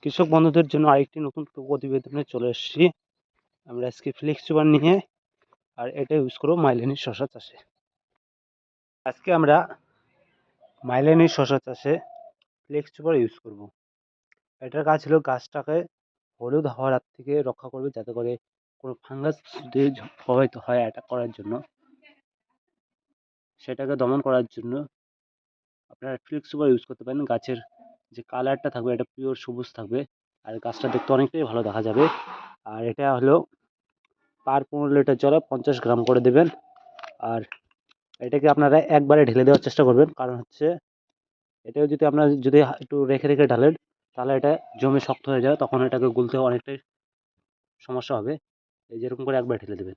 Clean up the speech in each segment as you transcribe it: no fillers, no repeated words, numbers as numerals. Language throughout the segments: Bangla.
কৃষক বন্ধুদের জন্য আরেকটি নতুন প্রতিবেদনে চলে এসেছি। আমরা আজকে ফ্লেক্স সুপার নিয়ে, আর এটা ইউজ করবো মাইলেনি শশা চাষে। আজকে আমরা মাইলেনি শশা চাষে ফ্লেক্স সুপার ইউজ করব। এটার কাজ হলো গাছটাকে হলুদ হওয়ার হাত থেকে রক্ষা করবে, যাতে করে কোনো ফাঙ্গাস যদি প্রভাবিত হয় অ্যাটাক করার জন্য, সেটাকে দমন করার জন্য আপনারা ফ্লেক্স সুপার ইউজ করতে পারেন। গাছের যে কালারটা থাকবে এটা পিওর সবুজ থাকবে, আর গাছটা দেখতে অনেকটাই ভালো দেখা যাবে। আর এটা হলো পার 15 লিটার জলে 50 গ্রাম করে দেবেন। আর এটাকে আপনারা একবারে ঢেলে দেওয়ার চেষ্টা করবেন, কারণ হচ্ছে এটাও যদি আপনারা যদি একটু রেখে রেখে ঢালেন তাহলে এটা জমে শক্ত হয়ে যায়, তখন এটাকে গুলতে অনেকটাই সমস্যা হবে। এই যেরকম করে একবার ঢেলে দেবেন।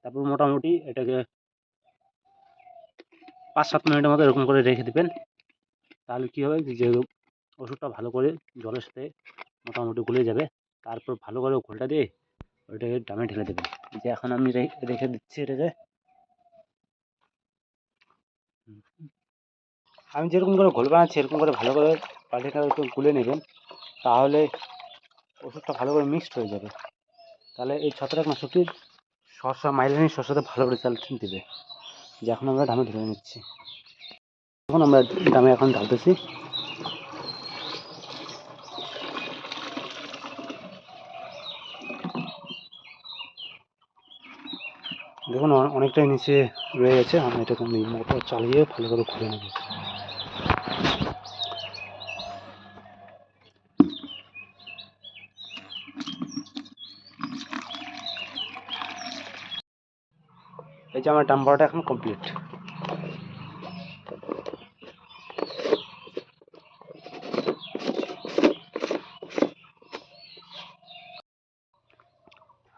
তারপর মোটামুটি এটাকে 5-7 মিনিটের মতো এরকম করে রেখে দেবেন। তাহলে কী হবে, যে ওষুধটা ভালো করে জলের সাথে মোটামুটি গুলে যাবে। তারপর ভালো করে ঘোলটা দিয়ে ওইটাকে ড্রামে ঢেলে দেবেন। যে এখন আমি রেখে দিচ্ছি এটাকে। আমি যেরকম করে ঘোল বানাচ্ছি এরকম করে ভালো করে বাটিটা একটু গুলে নেবেন, তাহলে ওষুধটা ভালো করে মিক্সড হয়ে যাবে। তাহলে এই ছত্রাকনাশকটি শসা মাইলেনি শসাতে ভালো রেজাল্ট দেবে। যে এখন আমরা ডামে ঢেলে নিচ্ছি। এখন আমরা ডামে এখন ঢালতেছি। দেখুন অনেকটাই নিচে রয়ে গেছে। আমি এটাকে মোটর চালিয়ে ভালো করে ঘুরে নেব। এই যে আমার ডাম ভরাটা এখন কমপ্লিট।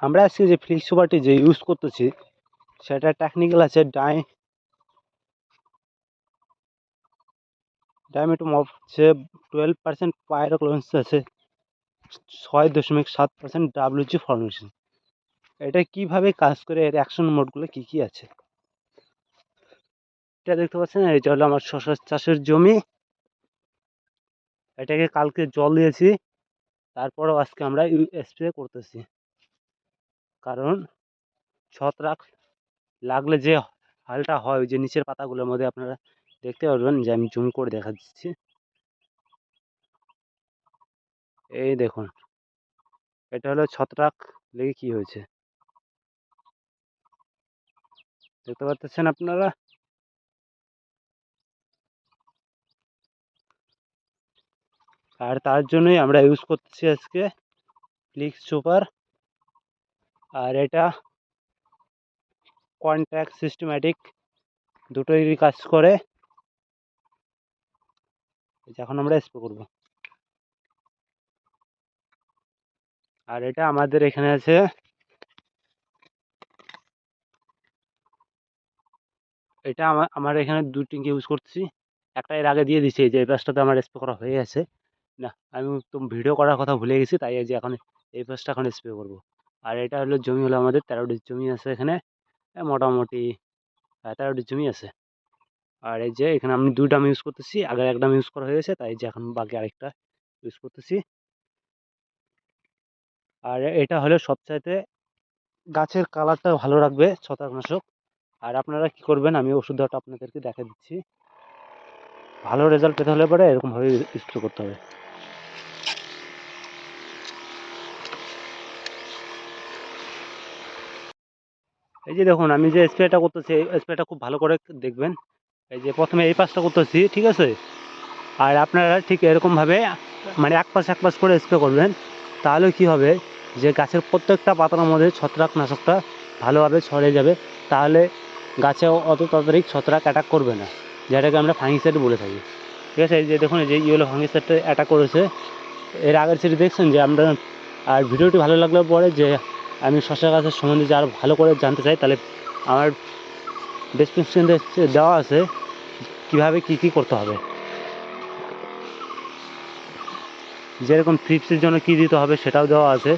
আমরা আজকে যে ফ্লেক্স সুপারটি যে ইউজ করতেছি সেটা টেকনিক্যাল আছে ডাইমেটো মফ হচ্ছে 12% পাইরোক্লোরেন্স আছে, 6.7% WG ফর্মেশন। এটা কিভাবে কাজ করে, এর অ্যাকশন মোডগুলো কি কি আছে এটা দেখতে পাচ্ছেন। এটা হলো আমার শসা চাষের জমি। এটাকে কালকে জল দিয়েছি, তারপরেও আজকে আমরা স্প্রে করতেছি, কারণ ছত্রাক লাগলে যে হালটা হয় ওই যে নিচের পাতাগুলোর মধ্যে আপনারা দেখতে পারবেন। যে আমি জুম করে দেখা দিচ্ছি, এই দেখুন এটা হলো ছত্রাক লেগে কি হয়েছে, দেখতে পাচ্ছেন আপনারা। আর তার জন্যই আমরা ইউজ করতেছি আজকে ফ্লেক্স সুপার। আর এটা কন্ট্যাক্ট সিস্টেম্যাটিক দুটোই কাজ করে। এখন আমরা স্প্রে করব। আর এটা আমাদের এখানে আছে, এটা আমার এখানে 2 ট্যাঙ্কি ইউজ করছি। একটা এর আগে দিয়ে দিছি, যে এই পাশটাতে আমার স্প্রে করা হয়ে গেছে। না, আমি তো ভিডিও করার কথা ভুলে গেছি, তাই এই যে এখন এই পাশটা এখন স্প্রে করব। আর এটা হলো জমি, হলো আমাদের 13টি জমি আছে এখানে, মোটামুটি 13টি জমি আছে। আর এই যে এখানে আমি 2 ড্রাম ইউজ করতেছি, আগে 1 ড্রাম ইউজ করা হয়ে গেছে, তাই যে এখন বাকি আরেকটা ইউজ করতেছি। আর এটা হলো সবচাইতে গাছের কালারটা ভালো রাখবে ছত্রাকনাশক। আর আপনারা কি করবেন, আমি ওষুধটা আপনাদেরকে দেখা দিচ্ছি। ভালো রেজাল্ট পেতে হলে পরে এরকমভাবে স্প্রে করতে হবে। এই যে দেখুন আমি যে স্প্রেটা করতেছি, এই স্প্রেটা খুব ভালো করে দেখবেন। এই যে প্রথমে এই পাশটা করতেছি, ঠিক আছে। আর আপনারা ঠিক এরকমভাবে মানে এক পাশ করে স্প্রে করবেন। তাহলে কি হবে, যে গাছের প্রত্যেকটা পাতার মধ্যে ছত্রাকনাশকটা ভালোভাবে ছড়িয়ে যাবে। তাহলে গাছে অত তাড়াতাড়ি ছত্রাক অ্যাটাক করবে না, যেটাকে আমরা ফাঙ্গিসাইড বলে থাকি। ঠিক আছে, এই যে দেখুন এই যে ইয়েলো ফাঙ্গিসাইডটা অ্যাটাক করেছে। এর আগের সেটি দেখছেন যে আমরা। আর ভিডিওটি ভালো লাগলে পরে যে আমি শসা গাছের সম্বন্ধে যে আরও ভালো করে জানতে চাই, তাহলে আমার ডেসক্রিপশনে দেওয়া আছে কীভাবে কী করতে হবে, যেরকম থ্রিপসের জন্য কী দিতে হবে সেটাও দেওয়া আছে।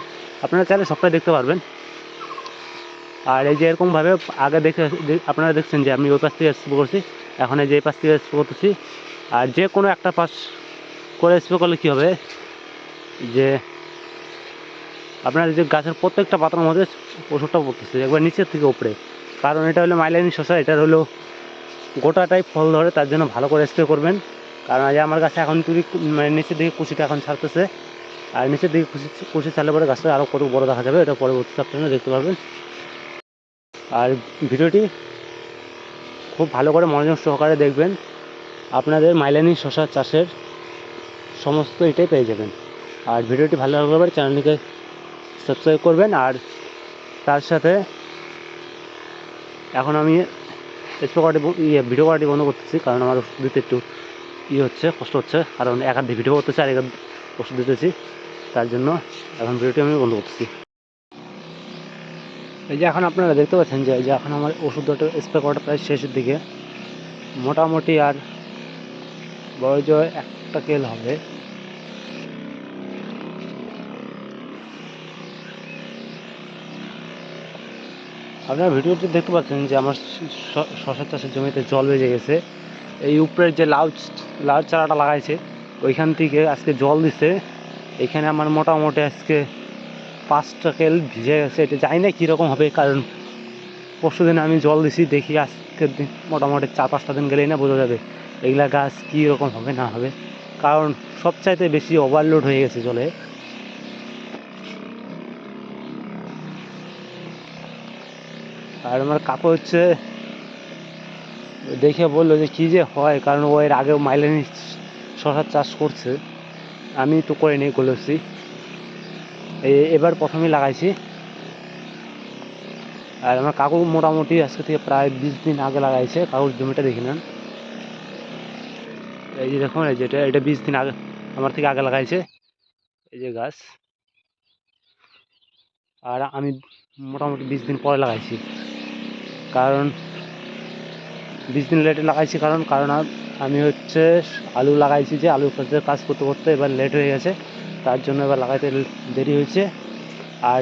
আপনারা চাইলে সবটাই দেখতে পারবেন। আর এই যে এরকমভাবে আগে আপনারা দেখছেন যে আমি ওই পাশ থেকে স্প্রে করছি, এখন এই যে এই পাশ থেকে স্প্রে করতেছি। আর যে কোনো একটা পাশ করে স্প্রে করলে কী হবে, যে আপনার যে গাছের প্রত্যেকটা পাতার মধ্যে ওষুধটা পড়তেছে একবার নিচের থেকে উপরে। কারণ এটা হলো মাইলানি শসা, এটার হলো গোটাটাই ফল ধরে, তার জন্য ভালো করে স্প্রে করবেন। কারণ আজ আমার গাছে এখন মানে নিচের দিকে কুচিটা এখন ছাড়তেছে, আর নিচের দিকে কুচি ছাড়লে পরে গাছটা আরও কত বড় দেখা যাবে, এটা পরবর্তীতে আপনারা দেখতে পারবেন। আর ভিডিওটি খুব ভালো করে মনোযোগ সহকারে দেখবেন, আপনাদের মাইলানি শসা চাষের সমস্ত এটাই পেয়ে যাবেন। আর ভিডিওটি ভালো লাগলে চ্যানেলটিকে সাবস্ক্রাইব করবেন। আর তার সাথে এখন আমি স্প্রে করাটি ভিডিও করাটি বন্ধ করতেছি, কারণ আমার ওষুধ দিতে একটু হচ্ছে, কষ্ট হচ্ছে, কারণ এক হাত দিয়ে ভিডিও করতেছি আর এক হাত ওষুধ দিতেছি, তার জন্য এখন ভিডিওটি আমি বন্ধ করতেছি। এই যে এখন আপনারা দেখতে পাচ্ছেন যে এখন আমার ওষুধটা স্প্রে করাটা প্রায় শেষের দিকে, মোটামুটি আর বড় জয় একটা কেল হবে। আপনারা ভিডিওটি দেখতে পাচ্ছেন যে আমার শশা চাষের জমিতে জল বেজে গেছে। এই উপরের যে লাউ চারাটা লাগাইছে ওইখান থেকে আজকে জল দিছে, এখানে আমার মোটামুটি আজকে 5টা কেল ভিজে গেছে। এটা জানি না কীরকম হবে, কারণ পরশু দিন আমি জল দিছি, দেখি আজকের দিন মোটামুটি 4-5টা দিন গেলেই না বোঝা যাবে এগুলা গাছ কীরকম হবে না হবে, কারণ সবচাইতে বেশি ওভারলোড হয়ে গেছে জলে। আর আমার কাকু হচ্ছে দেখে বললো যে কী যে হয়, কারণ ও এর আগেও মাইলানি শশার চাষ করছে, আমি তো করে নিয়ে করছি, এবার প্রথমেই লাগাইছি। আর আমার কাকু মোটামুটি আজকে থেকে প্রায় 20 দিন আগে লাগাইছে, কাকুর জমিটা দেখে নেন। এই যে দেখুন, এই যেটা এটা 20 দিন আগে আমার থেকে আগে লাগাইছে এই যে গাছ, আর আমি মোটামুটি 20 দিন পরে লাগাইছি। কারণ 20 দিন লেটে লাগাইছি, কারণ আমি হচ্ছে আলু লাগাইছি, যে আলুর কাছে কাজ করতে করতে এবার লেট হয়ে গেছে, তার জন্য এবার লাগাইতে দেরি হয়েছে। আর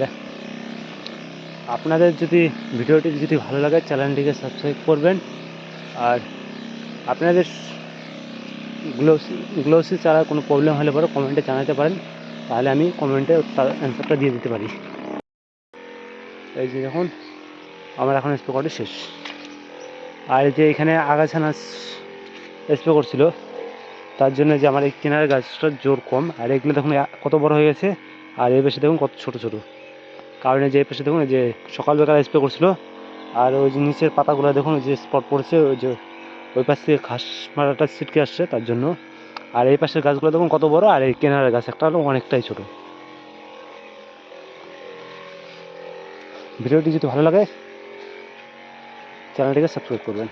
আপনাদের যদি ভিডিওটি যদি ভালো লাগে চ্যানেলটিকে সাবস্ক্রাইব করবেন। আর আপনাদের গ্লোসি ছাড়া কোনো প্রবলেম হলে পরে কমেন্টে জানাতে পারেন, তাহলে আমি কমেন্টে তার অ্যান্সারটা দিয়ে দিতে পারি। এই যে দেখুন আমার এখন স্প্রে করা শেষ। আর যে এখানে আগাছানা স্প্রে করছিল, তার জন্য যে আমার এই কিনারের গাছটার জোর কম, আর এগুলো দেখুন কত বড় হয়ে গেছে, আর এই পাশে দেখুন কত ছোটো ছোটো। কারণ যে এই পাশে দেখুন যে সকালবেলা স্প্রে করছিল, আর ওই যে নিচের পাতাগুলো দেখুন যে স্পট পড়েছে, ওই যে ওই পাশ থেকে ঘাস মারাটা ছিটকে আসছে তার জন্য। আর এই পাশের গাছগুলো দেখুন কত বড়, আর এই কেনারের গাছ একটা হলো অনেকটাই ছোট। ভিডিওটি যদি ভালো লাগে চ্যানেলটিকে সাবস্ক্রাইব করবেন।